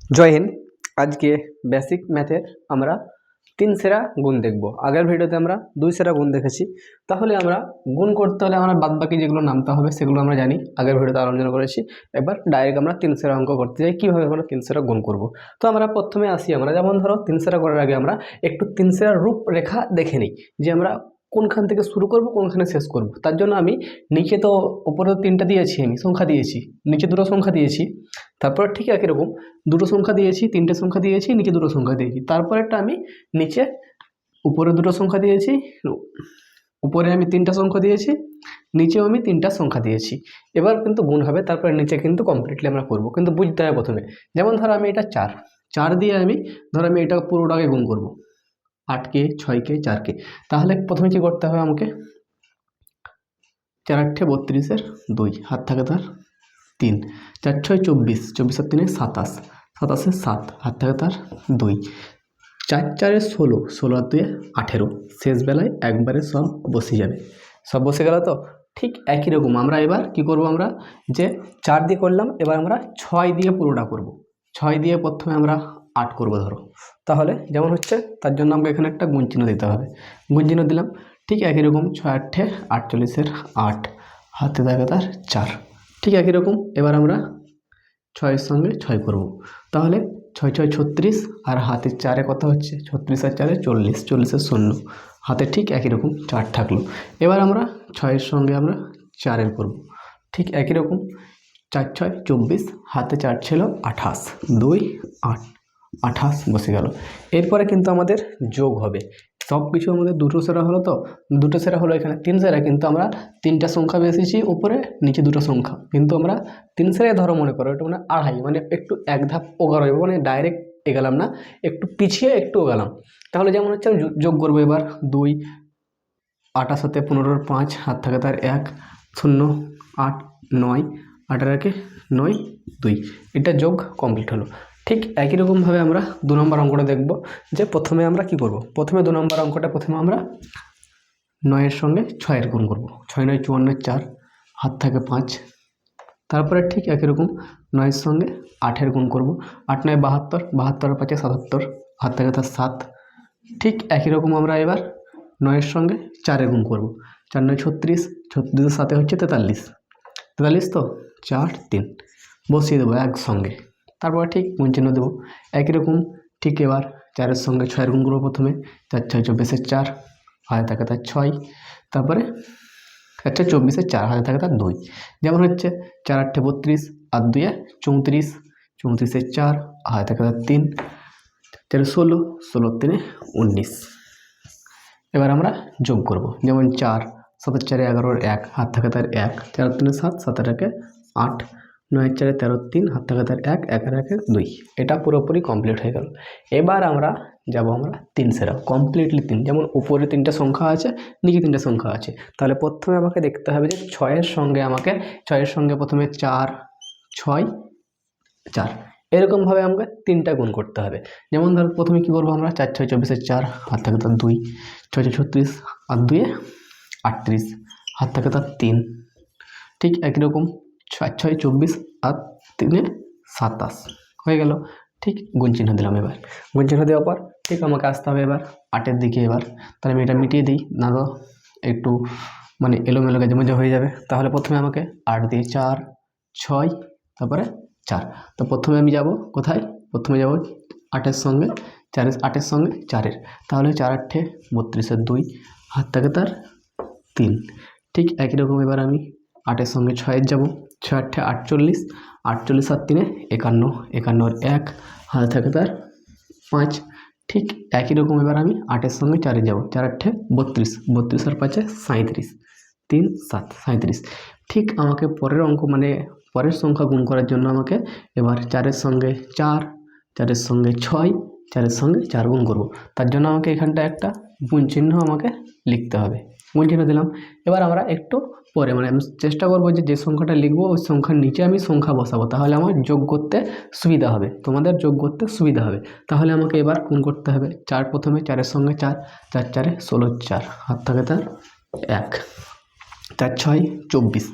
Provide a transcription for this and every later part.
জয় হিন্দ। আজকে বেসিক ম্যাথের আমরা 3 সেরা গুণ দেখব। আগের ভিডিওতে আমরা 2 সেরা গুণ দেখেছি। তাহলে আমরা গুণ করতে হলে আমরা বাদবাকি যেগুলো নামতে হবে সেগুলো আমরা জানি, আগের ভিডিওতে আলোচনা করেছি। এবার ডাইরেক্ট আমরা 3 সেরা অঙ্ক করতে যাই, কীভাবে আমরা 3 সেরা গুণ করব। তো আমরা প্রথমে আসি, আমরা যেমন ধরো 3 সেরা করার আগে আমরা একটু 3 সেরার রূপরেখা দেখে নিই, যে আমরা কোনখান থেকে শুরু করব কোনখানে শেষ করব। তার জন্য আমি নিচে তো উপরে 3টা দিয়েছি, আমি সংখ্যা দিয়েছি, নিচে 2টো সংখ্যা দিয়েছি, তারপর ঠিক একই রকম 2টো সংখ্যা দিয়েছি, 3টে সংখ্যা দিয়েছি, নিচে 2টো সংখ্যা দিয়েছি, তারপরেরটা আমি নিচে উপরে 2টো সংখ্যা দিয়েছি, উপরে আমি 3টা সংখ্যা দিয়েছি, নিচেও আমি 3টা সংখ্যা দিয়েছি। এবার কিন্তু গুণ হবে, তারপরে নিচে কিন্তু কমপ্লিটলি আমরা করব, কিন্তু বুঝতে হবে প্রথমে। যেমন ধরো আমি এটা 4 দিয়ে আমি আমি এটা পুরোটাকে গুণ করব, 8কে 6কে 4কে। তাহলে প্রথমে কি করতে হবে আমাকে, 4 8 32 2 হাত থাকে তার 3, 4 6 24, 24 আর 3 27, 27 7 হাত থাকে তার 2, 4 4 16, 16 আর 2 18। শেষ বেলায় একবারে সব বসে যাবে, সব বসে গেল। তো ঠিক একই রকম আমরা এবার কি করব, আমরা যে 4 দিয়ে করলাম, এবার আমরা 6 দিয়ে পুরোটা করব। 6 দিয়ে প্রথমে আমরা 8 করব ধরো। তাহলে যেমন হচ্ছে, তার জন্য আমাকে এখানে একটা গুণ চিহ্ন দিতে হবে, গুণ চিহ্ন দিলাম। ঠিক একই রকম 6 8 48 8 হাতে থাকে তার 4। ঠিক একই রকম এবার আমরা 6 সঙ্গে 6 করব। তাহলে 6 6 36, আর হাতে 4 কত হচ্ছে, 36 আর 4 40, 40 0, হাতে ঠিক একই রকম 4 থাকলো। এবার আমরা 6 সঙ্গে আমরা 4 করব। ঠিক একই রকম 4 6 24, হাতে 4 ছিল 28, 2 8, 28 বসে গেল। এরপরে কিন্তু আমাদের যোগ হবে। সব কিছু আমাদের 2টো সেরা হলো, তো 2টো সেরা হলো, এখানে 3 সেরা, কিন্তু আমরা 3টা সংখ্যা বেশিছি উপরে, নিচে 2টো সংখ্যা, কিন্তু আমরা 3 সেরাই ধরো মনে করো, এটা মানে আড়াই, মানে একটু এক ধাপ ওগারো, মানে ডাইরেক্ট এগালাম না, একটু পিছিয়ে একটু ওগালাম। তাহলে যেমন হচ্ছে আমি যোগ করবো এবার 2 28 সাথে 15 5 হাত থাকে তার 1 0 8 9 18 9 2, এটা যোগ কমপ্লিট হলো। ঠিক একই রকমভাবে আমরা 2 নম্বর অঙ্কটা দেখব, যে প্রথমে আমরা কি করব। প্রথমে 2 নম্বর অঙ্কটা প্রথমে আমরা 9 সঙ্গে 6 গুণ করব। 6 9 54 4 হাত থাকে 5। তারপরে ঠিক একই রকম 9 সঙ্গে 8 গুণ করব। 8 9 72, 72 5 77, হাত থাকে তার 7। ঠিক একই রকম আমরা এবার 9 সঙ্গে 4 গুণ করব। 4 9 36, 36 7 হচ্ছে 43, 43 তো 4 3 বসিয়ে দেবো একসঙ্গে। তারপর ঠিক গুণ চিহ্ন দেবো একই রকম। ঠিক এবার 4 সঙ্গে 6 গুণ করবো প্রথমে, 4 6 24 4 হাতে থাকে তার 6, তারপরে 4 4 24 4 হাতে থাকে তার 2। যেমন হচ্ছে 4 8 32, আর 2 34, 34 4 হাতে থাকে তার 3, 4 16, 16 3 19। এবার আমরা যোগ করব, যেমন 4 7 4 11 1 হাত থাকে তার 1, 4 3 7 7 8 8, 9 4 13 3 হাত থাকে তার 1, 11 1 2। এটা পুরোপুরি কমপ্লিট হয়ে গেল। এবার আমরা যাব আমরা 3 সেরা, কমপ্লিটলি 3, যেমন উপরে 3টা সংখ্যা আছে, নিচে 3টা সংখ্যা আছে। তাহলে প্রথমে আমাকে দেখতে হবে যে 6 সঙ্গে প্রথমে 4 6 4, এরকমভাবে আমাকে 3টা গুণ করতে হবে। যেমন ধর প্রথমে কি করবো, আমরা 4 6 24 4 হাত থাকে তার 2, 6 6 36 আর 2 38, হাত থাকে তার 3। ঠিক একই রকম 6 6 24 আর 3 27 হয়ে গেল। ঠিক গুণ চিহ্ন দিলাম। এবার গুণ চিহ্ন দেওয়ার পর ঠিক আমাকে আসতে হবে এবার 8-এর দিকে। এবার তাহলে আমি এটা মিটিয়ে দিই, না তো একটু মানে এলোমেলো গেজে মেজে হয়ে যাবে। তাহলে প্রথমে আমাকে 8 দিয়ে 4 6, তারপরে 4। তো প্রথমে আমি যাব কোথায়, প্রথমে যাব 8-এর সঙ্গে 4, 8-এর সঙ্গে 4-এর, তাহলে 4 8 32 2 হাত থাকে তার 3। ঠিক একই রকম এবার আমি 8-এর সঙ্গে 6-এর যাব, 6 8 48, 48 আর 3 51, 51 আর 1 হাতে থাকে তার 5। ঠিক একই রকম এবার আমি 8-এর সঙ্গে 4-এ যাব, 4 8 32, 32 আর 5 37, 3 7 37। ঠিক আমাকে পরের অঙ্ক মানে পরের সংখ্যা গুণ করার জন্য আমাকে এবার 4-এর সঙ্গে 4, 4-এর সঙ্গে 6, 4-এর সঙ্গে 4 গুণ করব। তার জন্য আমাকে এখানটা একটা গুণ চিহ্ন আমাকে লিখতে হবে, গুণ চিহ্ন দিলাম। এবার আমরা একটু পরে মানে আমি চেষ্টা করবো যে সংখ্যাটা লিখবো ওই সংখ্যার নিচে আমি সংখ্যা বসাবো, তাহলে আমার যোগ করতে সুবিধা হবে, তোমাদের যোগ করতে সুবিধা হবে। তাহলে আমাকে এবার গুণ করতে হবে 4, প্রথমে 4-এর সঙ্গে 4, 4 4 16 4 হাত থাকে তার 1, 4 6 24,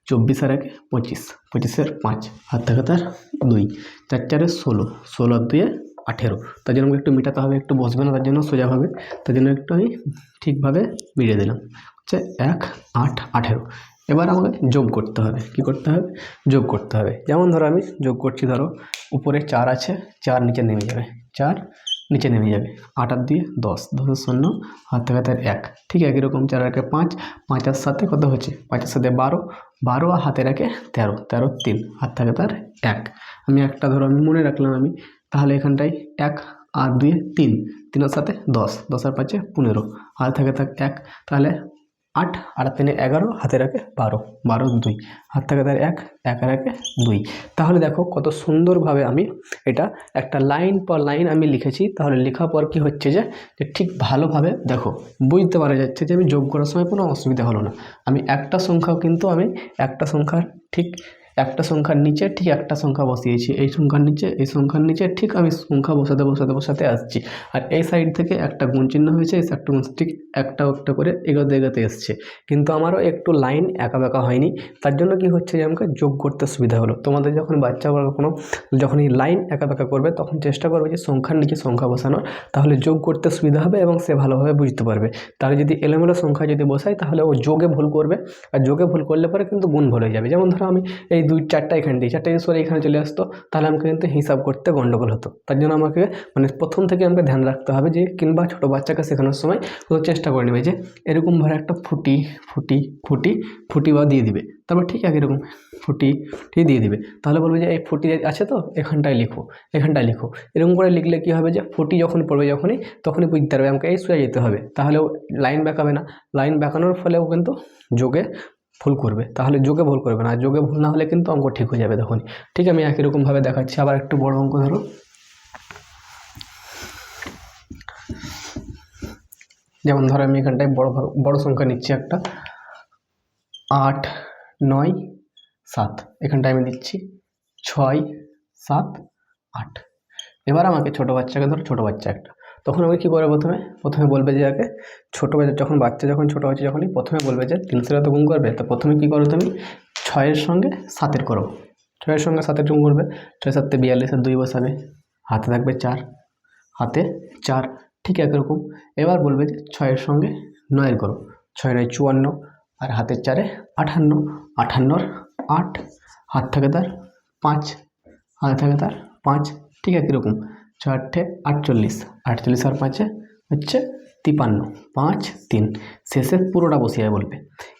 24 আর 1 25, 25 5 হাত থাকে তার 2, 4 4 16, 16 আর 2 18। তার জন্য আমাকে একটু মেটাতে হবে, একটু বসবে না, তার জন্য সোজাভাবে, তার জন্য একটু আমি ঠিকভাবে মিলিয়ে দিলাম। হচ্ছে 1 8 18। এবার আমাকে যোগ করতে হবে। কি করতে হবে? যোগ করতে হবে। যেমন ধরো আমি যোগ করছি, ধরো উপরে 4 আছে, 4 নিচে নেমে যাবে, 4 নিচে নেমে যাবে, 8 আর 2 10, 10 0 হাত থাকে তার 1। ঠিক একই রকম 4 আর 1 5, 5 আর 7 কত হচ্ছে? 5 আর 7 12, 12 আর হাতে রাখে 13, 13 3 হাত থাকে তার 1। আমি একটা ধরো আমি মনে রাখলাম আমি, তাহলে এখানটায় 1 আর 2 3, 3 আর 7 10, 10 আর 5 15 হাত থাকে তার 1। তাহলে 8 আর 3 11 হাতে রাখে 12, 12 2 হাত থাকে তার 1, 1 আর 1 2। তাহলে দেখো কত সুন্দরভাবে আমি এটা একটা লাইন পর লাইন আমি লিখেছি। তাহলে লেখার পর কি হচ্ছে যে ঠিক ভালোভাবে দেখো বুঝতে পারা যাচ্ছে যে আমি যোগ করার সময় কোনো অসুবিধা হলো না। আমি একটা সংখ্যাও কিন্তু আমি একটা সংখ্যার ঠিক একটা সংখ্যার নিচে ঠিক একটা সংখ্যা বসিয়েছি, এই সংখ্যার নিচে এই সংখ্যার নিচে ঠিক আমি সংখ্যা বসাতে বসাতে বসাতে আসছি। আর এই সাইড থেকে একটা গুণ চিহ্ন হয়েছে, এই একটা গুণ ঠিক একটা একটা করে এগোতে এগোতে এসছে, কিন্তু আমারও একটু লাইন একা বেঁকা হয়নি। তার জন্য কি হচ্ছে যে আমাকে যোগ করতে সুবিধা হলো। তোমাদের যখন বাচ্চা বা কোনো যখন এই লাইন একা বেঁকা করবে তখন চেষ্টা করবে যে সংখ্যার নিচে সংখ্যা বসানোর, তাহলে যোগ করতে সুবিধা হবে এবং সে ভালোভাবে বুঝতে পারবে। তাহলে যদি এলোমেলো সংখ্যা যদি বসাই তাহলে ও যোগে ভুল করবে, আর যোগে ভুল করলে পরে কিন্তু গুণ ভুল হয়ে যাবে। যেমন ধরো আমি এই 2 4টা এখানে দিই, 4টা সরে এখানে চলে আসতো, তাহলে আমাকে কিন্তু হিসাব করতে গন্ডগোল হতো। তার জন্য আমাকে মানে প্রথম থেকে আমাকে ধ্যান রাখতে হবে যে, কিংবা ছোটো বাচ্চাকে শেখানোর সময় ও চেষ্টা করে নেবে যে এরকমভাবে একটা ফুটি ফুটি ফুটি ফুটি বা দিয়ে দিবে, তারপর ঠিক একই রকম ফুটি ঠিক দিয়ে দিবে। তাহলে বলবে যে এই ফুটি আছে তো এখানটায় লিখো, এখানটায় লিখো। এরকম করে লিখলে কী হবে যে ফুটি যখন পড়বে তখনই বুঝতে পারবে আমাকে এই সোজা যেতে হবে। তাহলেও লাইন বেঁকাবে না, লাইন বেঁকানোর ফলেও কিন্তু যোগে ভুল করবে, তাহলে যোগে ভুল করবে না। আর যোগে ভুল না হলে কিন্তু অঙ্ক ঠিক হয়ে যাবে তখনই। ঠিক আমি একই রকমভাবে দেখাচ্ছি। আবার একটু বড় অঙ্ক ধরো, যেমন ধরো আমি এখানটায় বড় সংখ্যা নিচ্ছি একটা 8 9 7, এখানটায় আমি দিচ্ছি 6 7 8। এবার আমাকে ছোটো বাচ্চাকে ধরো, ছোটো বাচ্চা একটা, তখন আমাকে কী করবে? প্রথমে বলবে যে আগে ছোটো বাচ্চা যখন ছোটো হচ্ছে যখনই প্রথমে বলবে যে 3 সাথে গুণ করবে, তো প্রথমে কী করো তুমি 6-এর সঙ্গে 7-এর করো, 6-এর সঙ্গে 7-এর গুণ করবে, 6 7 42 আর 2 বসাবে, হাতে থাকবে 4, হাতে 4 ঠিক একরকম। এবার বলবে যে 6-এর সঙ্গে 9-এর করো, 6 9 54 আর হাতের 4-এ 58, 58-র 8 হাত থাকে তার 5, হাতে থাকে তার 5 ঠিক একই রকম। 6 8 48, 48 আর 5-এ হচ্ছে 53, 5 3 শেষে পুরোটা বসিয়ে বলবে।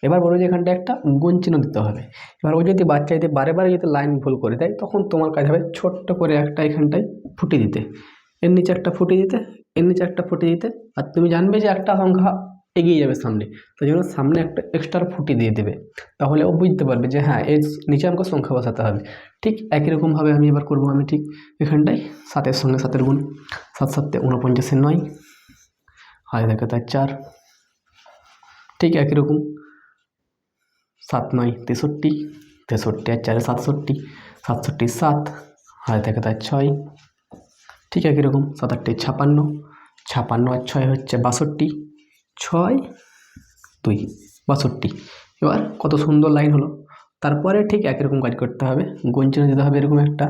এবার বলবে যে এখানটা একটা গুণ চিহ্ন দিতে হবে। এবার ও যদি বাচ্চা যদি বারে বারে যদি লাইন ভুল করে দেয়, তখন তোমার কাজ হবে ছোট্ট করে একটা এখানটায় ফুটি দিতে, এর নিচে একটা ফুটি দিতে, এর নিচে একটা ফুটি দিতে। আর তুমি জানবে যে একটা সংখ্যা এগিয়ে যাবে সামনে, তাই জন্য সামনে একটা এক্সট্রা ফুটি দিয়ে দেবে, তাহলে ও বুঝতে পারবে যে হ্যাঁ এর নিচে আমাকে সংখ্যা বসাতে হবে। ঠিক একই রকমভাবে আমি এবার করবো। আমি ঠিক এখানটায় 7-এর সঙ্গে 7-এর গুণ, 7 7 49 9 হাতে থাকে তার 4, ঠিক একই রকম 7 9 63, 63 আর 4 67, 67 7 হাতে থাকে তার 6, ঠিক একই রকম 7 8 56, 56 আর 6 হচ্ছে 62, 6 2 62। এবার কত সুন্দর লাইন হলো। তারপরে ঠিক একই রকম কাজ করতে হবে, গুণ চিহ্ন দিতে হবে এরকম একটা,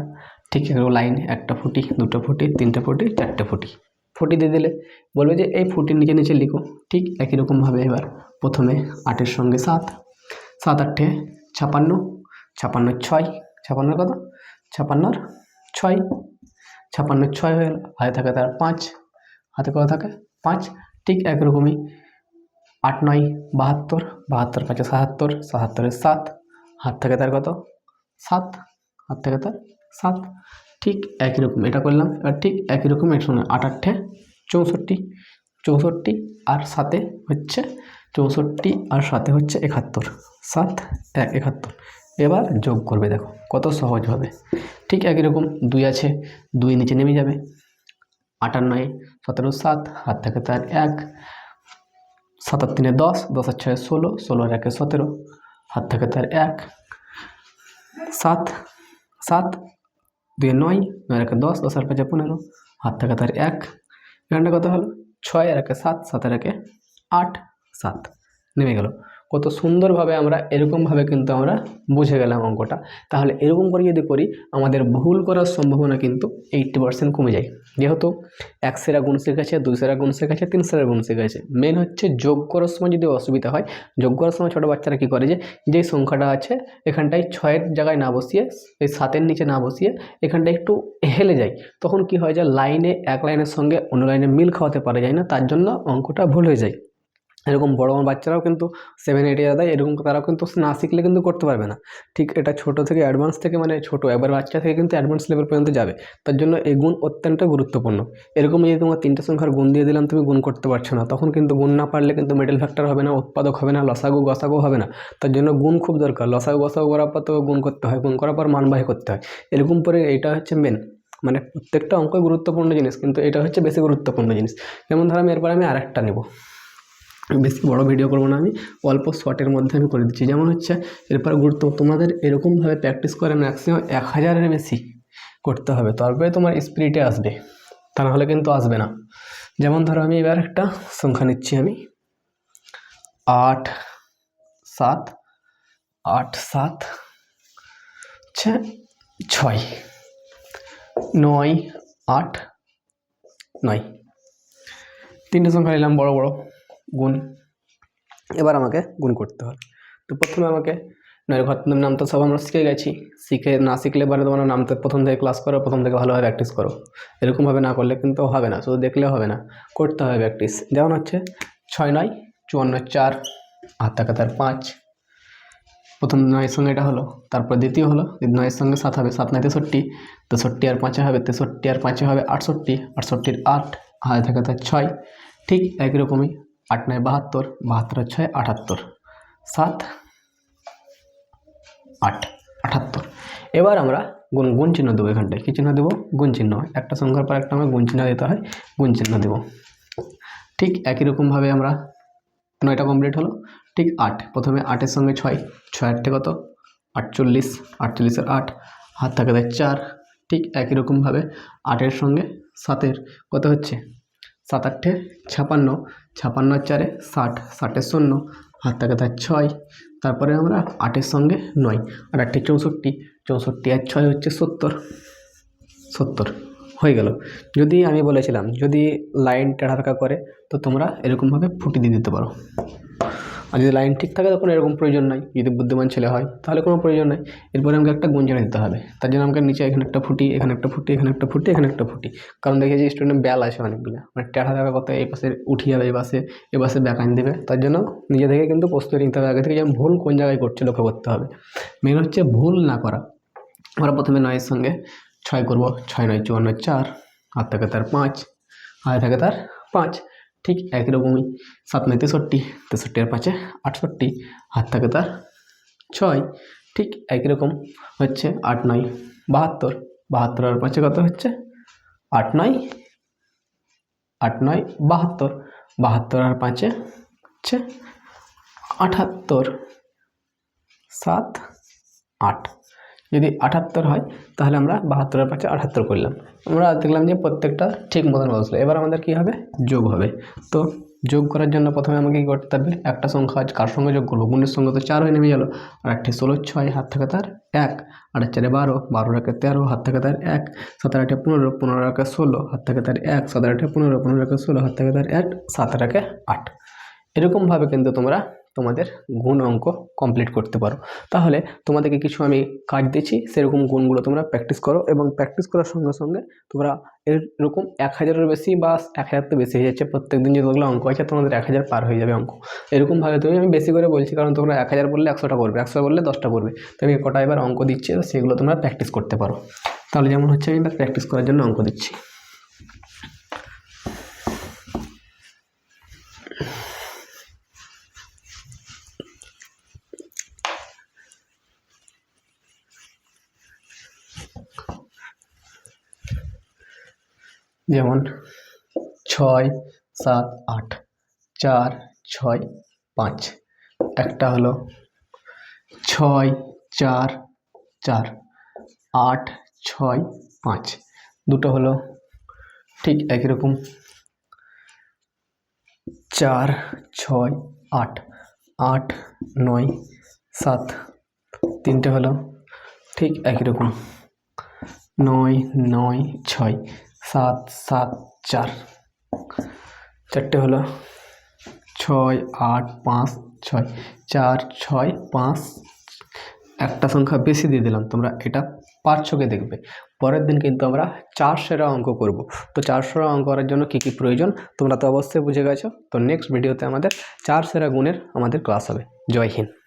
ঠিক এরকম লাইন, একটা ফুটি, দুটো ফুটি, তিনটে ফুটি, চারটে ফুটি, ফুটি দিয়ে দিলে বলবে যে এই ফুটির নিচে নিচে লিখো। ঠিক একই রকমভাবে এবার প্রথমে 8-এর সঙ্গে 7, 7 8 56, 56 6, 56 কত 56 6, 56 6 হয়ে গেল, হাতে থাকে তার 5, হাতে কত থাকে 5, ঠিক একরকমই 8 9 72, 72 5 77, 77 7 হাত থাকে তার কত 7, হাত থাকে তার 7, ঠিক একই রকম এটা করলাম। এবার ঠিক একই রকম এর সঙ্গে 8 8 64, 64 আর 7 হচ্ছে 64 আর 7 হচ্ছে 71, 7 1 71। এবার যোগ করবে, দেখো কত সহজ হবে। ঠিক একই রকম 2 আছে, 2 নিচে নেমে যাবে, 8 আর 9 17 7 হাত থাকে তার 1, 7 আর 3 10, 10 আর 6 16, 16 আর 1 17 হাত থাকে তার 1, 7 7 2 9, 9 আর 10, 10 আর 5 15 হাত থাকে তার 1। এখানটা কত হলো 6 আর 1 7, 7 আর 1 8, 7 নেমে গেল। কত সুন্দরভাবে আমরা এরকমভাবে কিন্তু আমরা বুঝে গেলাম অঙ্কটা। তাহলে এরকম করে যদি করি আমাদের ভুল করার সম্ভাবনা কিন্তু 80% কমে যায়। যেহেতু 1 সেরা গুণ শিখেছে, 2 সেরা গুণ শিখেছে, 3 সেরা গুণ শিখেছে। মেন হচ্ছে যোগ করার সময় যদি অসুবিধা হয়, যোগ করার সময় ছোটো বাচ্চারা কী করে, যে সংখ্যাটা আছে এখানটায় 6-এর জায়গায় না বসিয়ে, এই 7-এর নিচে না বসিয়ে এখানটায় একটু হেলে যায়, তখন কি হয় যে লাইনে এক লাইনের সঙ্গে অন্য লাইনে মিল খাওয়াতে পারা যায় না, তার জন্য অঙ্কটা ভুল হয়ে যায়। এরকম বড় বড় বাচ্চারাও কিন্তু 7-8 দেয়, এরকম তারাও কিন্তু না শিখলে কিন্তু করতে পারবে না। ঠিক এটা ছোট থেকে অ্যাডভান্স থেকে, মানে ছোট একবার বাচ্চা থেকে কিন্তু অ্যাডভান্স লেভেল পর্যন্ত যাবে। তার জন্য এই গুণ অত্যন্ত গুরুত্বপূর্ণ। এরকম যদি তোমার 3টে সংখ্যার গুণ দিয়ে দিলাম, তুমি গুণ করতে পারছো না, তখন কিন্তু গুণ না পারলে কিন্তু মিডল ফ্যাক্টর হবে না, উৎপাদক হবে না, লসাগু গসাগু হবে না। তার জন্য গুণ খুব দরকার। লসাগু গসাগু করার পর তো গুণ করতে হয়, গুণ করার পর মানবাহী করতে হয়। এরকম করে এটা হচ্ছে মেন, মানে প্রত্যেকটা অঙ্কই গুরুত্বপূর্ণ জিনিস, কিন্তু এটা হচ্ছে বেশি গুরুত্বপূর্ণ জিনিস। যেমন ধরো আমি এরপর আমি আরেকটা নেব, বেশি বড় ভিডিও করবো না, আমি অল্প শর্টের মধ্যে আমি করে দিচ্ছি। যেমন হচ্ছে এরপর গুরুত্ব, তোমাদের এরকমভাবে প্র্যাকটিস করে ম্যাক্সিমাম 1000-এর বেশি করতে হবে, তারপরে তোমার স্পিরিটে আসবে, তা নাহলে কিন্তু আসবে না। যেমন ধরো আমি এবার একটা সংখ্যা নিচ্ছি, আমি 8 7 8 7 6 9 8 9, 3টে সংখ্যা নিলাম বড় বড় গুণ। এবার আমাকে গুণ করতে হবে। তো প্রথমে আমাকে নয়ের ঘর নাম তো সব আমরা শিখে গেছি, না শিখলে পরে তোমরা নামতে প্রথম থেকে ক্লাস করো, প্রথম থেকে ভালোভাবে প্র্যাকটিস করো। এরকমভাবে না করলে কিন্তু হবে না, শুধু দেখলে হবে না, করতে হবে প্র্যাকটিস। যেমন হচ্ছে 6 9 54 4 8 টাকা তার 5, প্রথম 9-এর সঙ্গে এটা হলো, তারপর দ্বিতীয় হলো, 9-এর সঙ্গে 7 হবে, 7 9 63, 63 আর 5 হবে 63, আর 5 হবে 68, 68 8 হাতে থাকে তার 6। ঠিক একই রকমই 8 9 72, 72 আর 6 78, 7 8 78। এবার আমরা গুণ চিহ্ন দেবো, এখানটায় কী চিহ্ন দেবো, গুণ চিহ্ন। একটা সংখ্যার পর একটা আমরা গুণ চিহ্ন দিতে হয়, গুণ চিহ্ন দেবো। ঠিক একই রকমভাবে আমরা 9টা কমপ্লিট হলো। ঠিক 8, প্রথমে 8-এর সঙ্গে 6, 6 8 কত 48, 48 আর 8 হাত থাকে 4। ঠিক একই রকমভাবে 8-এর সঙ্গে 7-এর কত হচ্ছে 7 8 56, 56 আর 4 60, 60-এর 0 হাত থাকে 6। তারপরে আমরা 8-এর সঙ্গে 9, আর 8 64, 64 আর 6 হচ্ছে 70, 70 হয়ে গেল। যদি আমি বলেছিলাম যদি লাইন টেढ़া করে তো তোমরা এরকমভাবে ফুটি দিয়ে দিতে পারো, আর যদি লাইন ঠিক থাকে তখন এরকম প্রয়োজন নাই। যদি বুদ্ধিমান ছেলে হয় তাহলে কোনো প্রয়োজন নাই। এরপরে আমাকে একটা গুণ চিহ্ন দিতে হবে, তার জন্য আমাকে নিচে এখানে একটা ফুটি, এখানে একটা ফুটি, এখানে একটা ফুটি, এখানে একটা ফুটি। কারণ দেখেছি স্টুডেন্ট বেল আছে অনেকগুলো, মানে টেढ़া থাকা কত এই পাশে উঠে যাবে, এ পাশে ব্যাকান দেবে। তার জন্য নিজে থেকে কিন্তু প্রস্তুতি নিতে হবে আগে থেকে, যেমন ভুল কোন জায়গায় করছে লক্ষ্য করতে হবে। মেন হচ্ছে ভুল না করা। আমরা প্রথমে 9-এর সঙ্গে 6 করবো, 6 9 54 4 হাত থাকে তার 5, হাতে থাকে তার 5। ঠিক একই রকমই 7 9 63, 63 আর 5 68 হাত থাকে তার 6। ঠিক একই রকম হচ্ছে 8 9 72, 72 আর 5 কত হচ্ছে 8 9 8 9 72, 72 আর 5 হচ্ছে 78, 7 8। যদি 78 হয় তাহলে আমরা 72 আর 5 78 করলাম। আমরা দেখলাম যে প্রত্যেকটা ঠিক মতন বসলো। এবার আমাদের কী হবে, যোগ হবে। তো যোগ করার জন্য প্রথমে আমাকে কী করতে হবে, একটা সংখ্যা কার সঙ্গে যোগ করবো, গুণের সঙ্গে তো 4 হয়ে নেমে গেল, আর 8 16 6 হাত থাকে তার 1, 8 4 12, 12 একে 13 হাত থাকে তার 1, 7 8 15, 15 একে 16 হাত থাকে তার 1, 7 8 15, 15 একে 16 হাত থাকে তার 1, 7 একে 8। এরকমভাবে কিন্তু তোমরা তোমাদের গুণ অঙ্ক কমপ্লিট করতে পারো। তাহলে তোমাদেরকে কিছু আমি কাজ দিচ্ছি, সেরকম গুণগুলো তোমরা প্র্যাকটিস করো, এবং প্র্যাকটিস করার সঙ্গে সঙ্গে তোমরা এরকম 1000-এর বেশি বা 1000 তো বেশি হয়ে যাচ্ছে, প্রত্যেকদিন যেগুলো অঙ্ক আছে তোমাদের 1000 পার হয়ে যাবে অঙ্ক। এরকমভাবে তুমি, আমি বেশি করে বলছি কারণ তোমরা 1000 বললে 100টা করবে, 100 বললে 10টা করবে। তো আমি কটা এবার অঙ্ক দিচ্ছি, সেগুলো তোমরা প্র্যাকটিস করতে পারো। তাহলে যেমন হচ্ছে আমি এবার প্র্যাকটিস করার জন্য অঙ্ক দিচ্ছি। যেমন 6 7 8 4 6 5, একটা হলো 6 4 4 8 6 5, দুটো হলো ঠিক একই রকম 4 6 8 8 9 7, তিনটে হলো ঠিক একই রকম, 9 9 6 7 7 4, চারটে হলো 6 8 5 6 4 6 5, একটা সংখ্যা বেশি দিয়ে দিলাম, তোমরা এটা পারছোকে দেখবে। পরের দিন কিন্তু আমরা 4 সেরা অঙ্ক করব। তো 4 সেরা অঙ্ক করার জন্য কী কী প্রয়োজন তোমরা তো অবশ্যই বুঝে গেছো। তো নেক্সট ভিডিওতে আমাদের 4 সেরা গুণের আমাদের ক্লাস হবে। জয় হিন্দ।